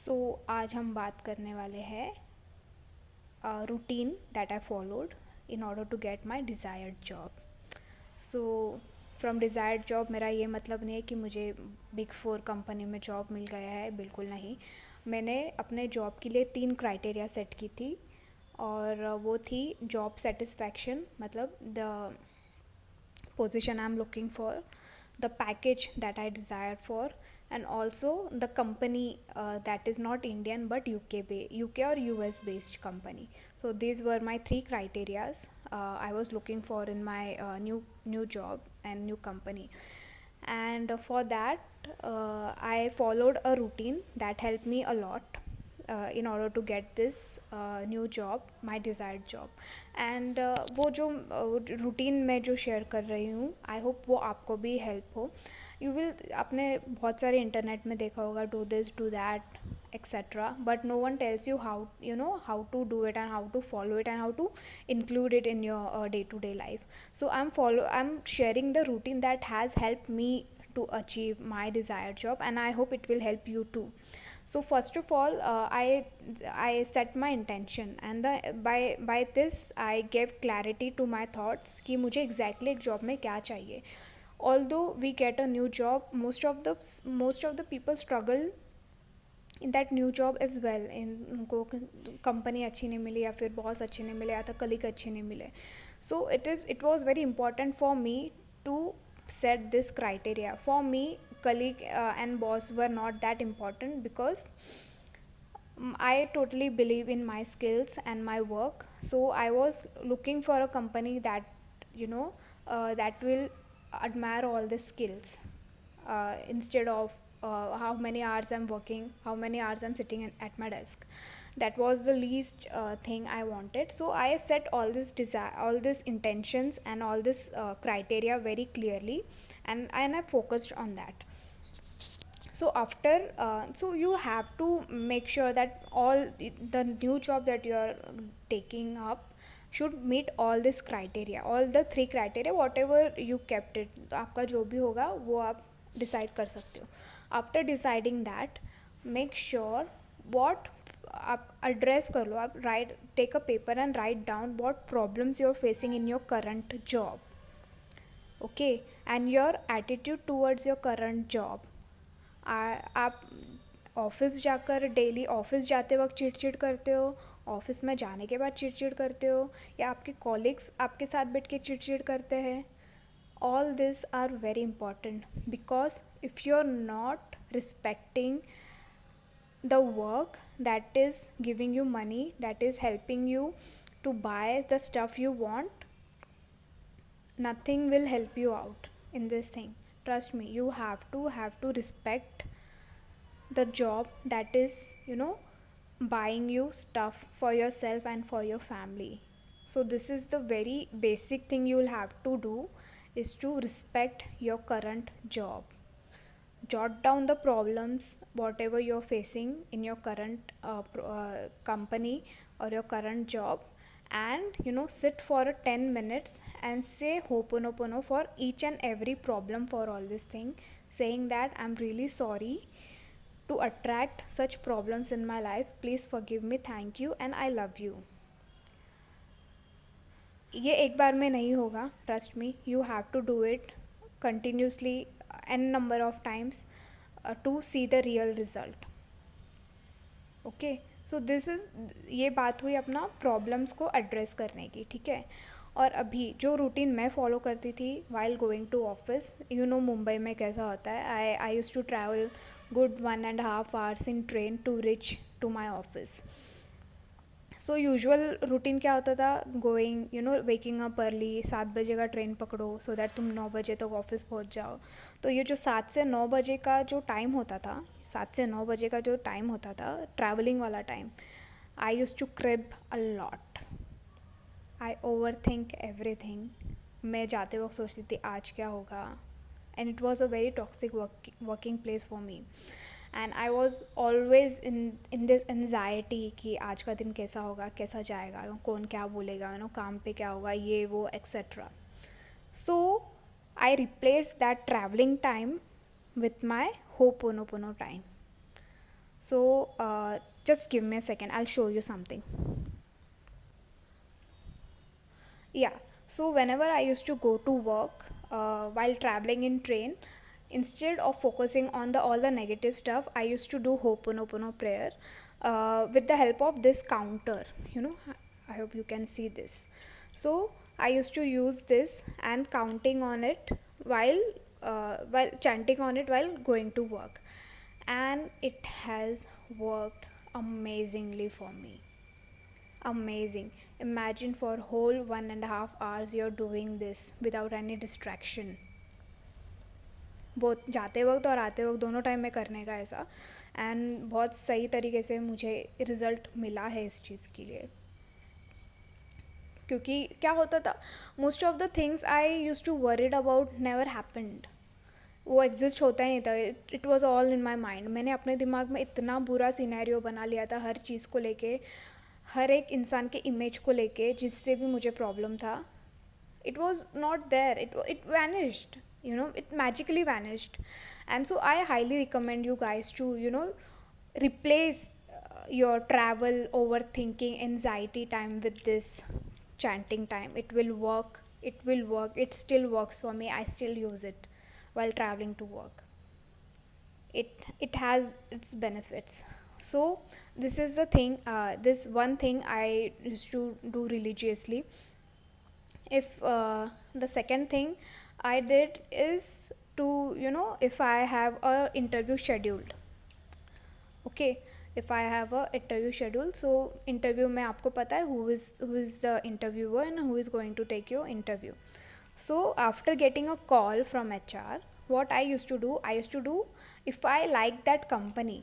सो आज हम बात करने वाले हैं routine that I followed in order to get my desired job. So from desired job मेरा ये मतलब नहीं है कि मुझे बिग फोर कंपनी में जॉब मिल गया है, बिल्कुल नहीं. मैंने अपने जॉब के लिए 3 क्राइटेरिया सेट की थी और वो थी जॉब सेटिस्फैक्शन, मतलब the position I'm looking for, the package that I desire for, and also the company that is not Indian but UK or US based company. So these were my 3 criterias I was looking for in my new job and new company. And for that I followed a routine that helped me a lot in order to get this new job, my desired job. And वो जो routine मैं जो share कर रही हूँ, I hope वो आपको भी हेल्प हो. यू विल आपने बहुत सारे इंटरनेट में देखा होगा, do this do that etcetera, but no one tells you how to do it and how to follow it and how to include it in your day-to-day life. So I'm sharing the routine that has helped me to achieve my desired job, and I hope it will help you too. So first of all, I set my intention, and by this I gave clarity to my thoughts कि मुझे exactly एक job में क्या चाहिए. Although we get a new job, most of the people struggle in that new job as well. उनको company अच्छी नहीं मिली, या फिर बॉस अच्छे नहीं मिले, या तो कलीग अच्छे नहीं मिले. So it was very important for me to set this criteria. For me, colleague and boss were not that important because I totally believe in my skills and my work. So I was looking for a company that will admire all the skills instead of how many hours I'm working, how many hours I'm sitting at my desk. That was the least thing I wanted. So I set all this intentions and all this criteria very clearly, and I focused on that. So after so you have to make sure that all the new job that you are taking up should meet all this criteria, all the 3 criteria, whatever you kept it. तो आपका जो भी होगा वो आप decide कर सकते हो. After deciding that, make sure what आप एड्रेस कर लो. आप take a paper and write down what problems you are facing in your current job, okay, and your attitude towards your current job. आप office जाकर daily office जाते वक्त चिड़चिड़ करते हो, ऑफिस में जाने के बाद चिड़चिड़ करते हो, या आपके कॉलीग्स आपके साथ बैठ के चिड़चिड़ करते हैं. All these are very important, because if you're not respecting the work that is giving you money, that is helping you to buy the stuff you want, nothing will help you out in this thing. Trust me, you have to respect the job that is buying you stuff for yourself and for your family. So this is the very basic thing you will have to do, is to respect your current job. Jot down the problems whatever you're facing in your current company or your current job, and sit for 10 minutes and say ho'oponopono for each and every problem for all this thing, saying that I'm really sorry to attract such problems in my life. Please forgive me, thank you, and I love you. ये एक बार में नहीं होगा, trust me. You have to do it continuously n number of times to see the real result. Okay, so this is, ये बात हुई अपना problems को एड्रेस करने की, ठीक है. और अभी जो रूटीन मैं फॉलो करती थी while going to office, Mumbai में कैसा होता है, I use to travel good 1.5 hours in train to reach to my office. So usual routine क्या होता था, गोइंग वेकिंग अप अर्ली, 7 बजे का ट्रेन पकड़ो सो दैट तुम 9 बजे तक ऑफिस पहुंच जाओ. तो ये जो 7 से 9 बजे का जो टाइम होता था, 7 से 9 बजे का जो टाइम होता था ट्रैवलिंग वाला time, I use to crib a lot. I over think everything. मैं जाते वक्त सोचती थी आज क्या होगा, and it was a very toxic working place for me. And I was always in this anxiety कि आज का दिन कैसा होगा, कैसा जाएगा, कौन क्या बोलेगा, काम पे क्या होगा, ये वो etcetera. So I replace that travelling time with my Ho'oponopono time. So just give me a second, I'll show you something. Yeah, so whenever I used to go to work while traveling in train, instead of focusing on the all the negative stuff, I used to do Ho'oponopono prayer with the help of this counter. You know, I hope you can see this. So I used to use this and counting on it while chanting on it while going to work, and it has worked amazingly for me. Amazing. Imagine for whole 1.5 hours you're doing this without any distraction. बहुत जाते वक्त और आते वक्त दोनों time में करने का ऐसा, एंड बहुत सही तरीके से मुझे रिज़ल्ट मिला है इस चीज़ के लिए. क्योंकि क्या होता था, most of the things I use to worried about never happened. वो एग्जिस्ट होता ही नहीं था. It was all in my mind. मैंने अपने दिमाग में इतना बुरा सिनेरियो बना लिया था हर चीज़ को लेके, हर एक इंसान के इमेज को लेके जिससे भी मुझे प्रॉब्लम था. It was not there. It vanished, you know, it magically vanished. And so I highly recommend you guys to, you know, replace your travel overthinking anxiety time with this chanting time. It will work. It still works for me. I still use it while traveling to work. It has its benefits. So this is the thing, this one thing I used to do religiously. If the second thing I did is to, you know, if I have a interview scheduled, okay, if I have a interview schedule, so interview में आपको पता है who is the interviewer and who is going to take your interview. So after getting a call from HR, what I used to do, if I like that company,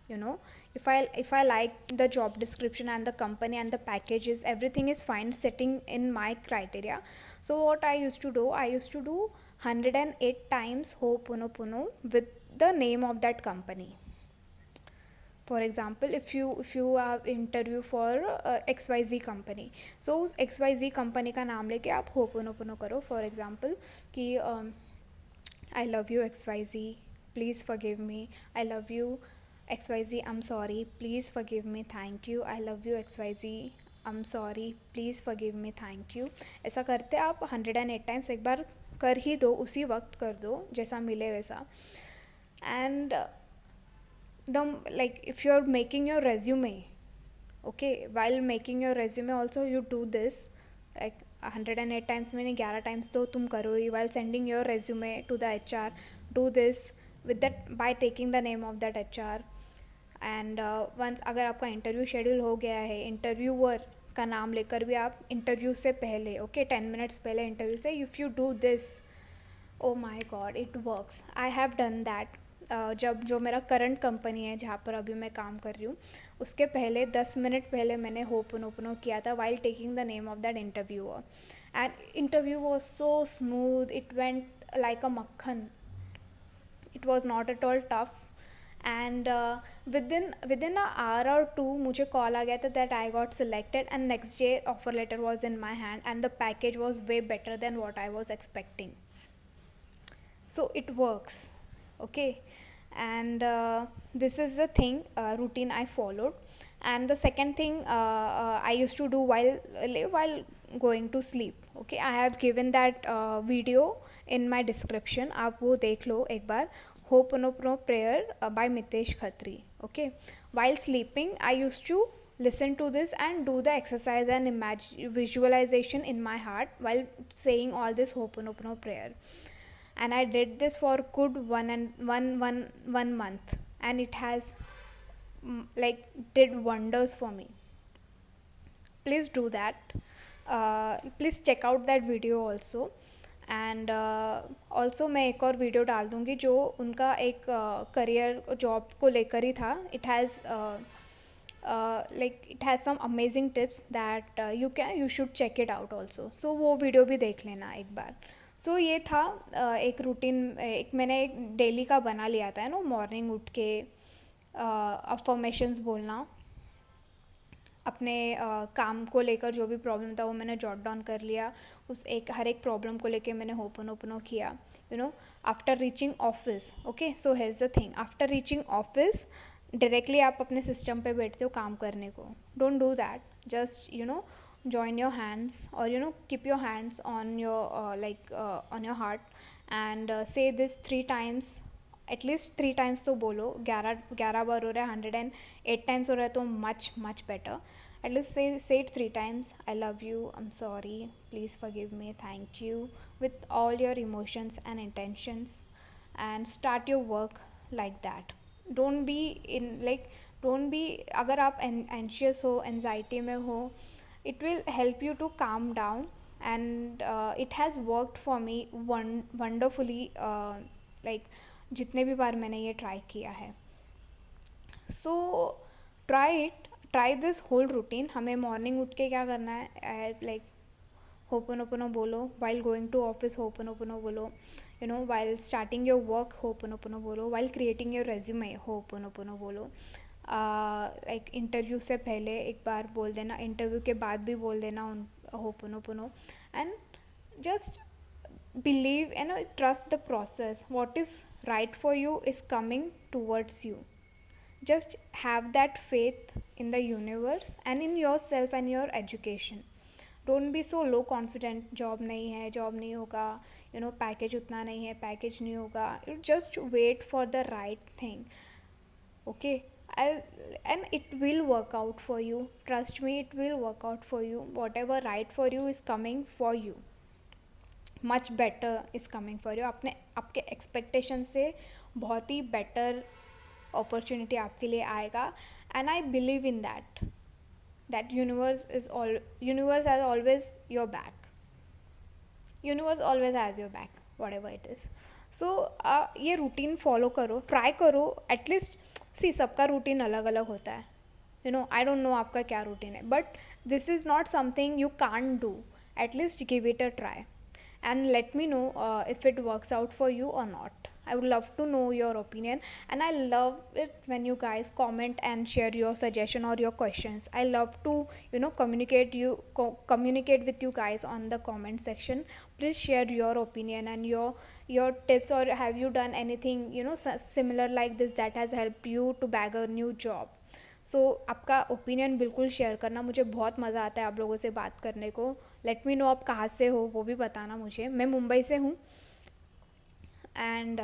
you know, if I like the job description and the company and the packages, everything is fine, sitting in my criteria. So what I used to do 108 times Ho'oponopono with the name of that company. For example, if you have interview for XYZ company, so उस XYZ company का नाम लेके आप Ho'oponopono करो. For example कि I love you XYZ, please forgive me. I love you XYZ, I'm sorry, please forgive me, thank you. I love you XYZ, I'm sorry, please forgive me, thank you. ऐसा करते आप 108 times एक बार कर ही दो, उसी वक्त कर दो जैसा मिले वैसा. And like if you're making your resume, okay, while making your resume also you do this, like 108 times meaning 11 times तो तुम करो ही. While sending your resume to the HR, do this with that by taking the name of that HR. And once अगर आपका interview schedule हो गया है, interviewer का नाम लेकर भी आप इंटरव्यू से पहले, ओके, 10 मिनट्स पहले इंटरव्यू से, if you do this, oh my God, it works. I have done that. जब जो मेरा करंट कंपनी है जहाँ पर अभी मैं काम कर रही हूँ, उसके पहले 10 मिनट पहले मैंने होपोनोपोनो किया था while taking the name of that interviewer. And interview was so smooth, it went like a मक्खन. It was not at all tough. And within an hour or two मुझे कॉल आ गया था that I got selected, and next day offer letter was in my hand and the package was way better than what I was expecting. So it works, okay. And this is the thing, routine I followed. And the second thing I used to do while going to sleep, okay, I have given that video in my description, आप वो देख लो एक बार. Ho'oponopono prayer by Mitesh Khatri, okay. While sleeping I used to listen to this and do the exercise and visualization in my heart while saying all this Ho'oponopono prayer. And I did this for good one month, and it has like did wonders for me. Please do that. Please check out that video also. And also मैं एक और video डाल दूँगी जो उनका एक career job को लेकर ही था. It has some amazing tips that you should check it out also. So वो वीडियो भी देख लेना एक बार. सो ये था एक रूटीन, एक मैंने एक डेली का बना लिया था, नो, मॉर्निंग उठ के अफर्मेशंस बोलना. अपने काम को लेकर जो भी प्रॉब्लम था वो मैंने जॉट डाउन कर लिया. हर एक प्रॉब्लम को लेके मैंने होपोनोपोनो किया, you know, after reaching office. Okay, so here is the thing, after reaching office directly आप अपने सिस्टम पे बैठते हो काम करने को. Don't do that. Just join your hands, or keep your hands on your on your heart, and say this 3 times. At least 3 times तो बोलो. 11 बार हो रहा है, 108 times हो रहा है तो much much better. At least say it 3 times. I love you, I'm sorry, please forgive me, thank you, with all your emotions and intentions, and start your work like that. Don't be in like don't be. अगर आप anxious हो, anxiety में हो, it will help you to calm down, and it has worked for me wonderfully. Like जितने भी बार मैंने ये try किया है. So try this whole routine. हमें मॉर्निंग उठ के क्या करना है, लाइक होपोनोपोनो बोलो. While going to office hooponopono बोलो. While starting your work hooponopono बोलो. While creating your resume hooponopono बोलो. लाइक इंटरव्यू से पहले एक बार बोल देना, इंटरव्यू के बाद भी बोल देना ho'oponopono. And just believe and trust the process. What is right for you is coming towards you. Just have that faith in the universe and in yourself and your education. Don't be so low confident. Job नहीं है, job नहीं होगा, package उतना नहीं है, package नहीं होगा. You just wait for the right thing. Okay. And it will work out for you. Trust me, it will work out for you. Whatever right for you is coming for you. Much better is coming for you. आपके expectation से बहुत ही better opportunity आपके लिए आएगा. And I believe in that universe has always your back. Universe always has your back, whatever it is. So ये routine follow करो, try करो. एटलीस्ट सी, सबका रूटीन अलग अलग होता है. आई डोंट नो आपका क्या रूटीन है, but this is not something you can't do. At least give it a try and let me know if it works out for you or not. I would love to know your opinion, and I love it when you guys comment and share your suggestion or your questions. I love to communicate with you guys on the comment section. Please share your opinion and your tips, or have you done anything similar like this that has helped you to bag a new job. सो आपका opinion बिल्कुल share करना. मुझे बहुत मज़ा आता है आप लोगों से बात करने को. लेट मी नो आप कहाँ से हो, वो भी बताना मुझे. मैं मुंबई से हूँ, and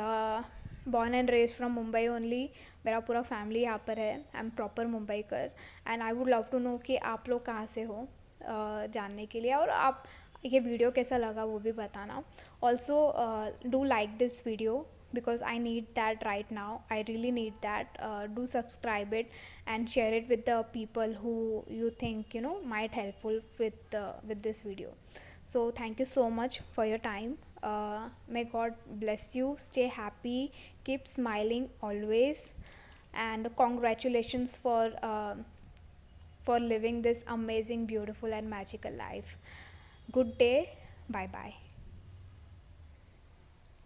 born and raised from Mumbai only. मेरा पूरा फैमिली यहाँ पर है. आई एम प्रॉपर मुंबई कर. And I would love to know कि आप लोग कहाँ से हो, जानने के लिए. और आप ये वीडियो कैसा लगा वो भी बताना. Also do like this video, because I need that right now. I really need that. Do subscribe it and share it with the people who you think might helpful with this video. So thank you so much for your time. May God bless you. Stay happy, keep smiling always, and congratulations for living this amazing, beautiful and magical life. Good day. Bye bye.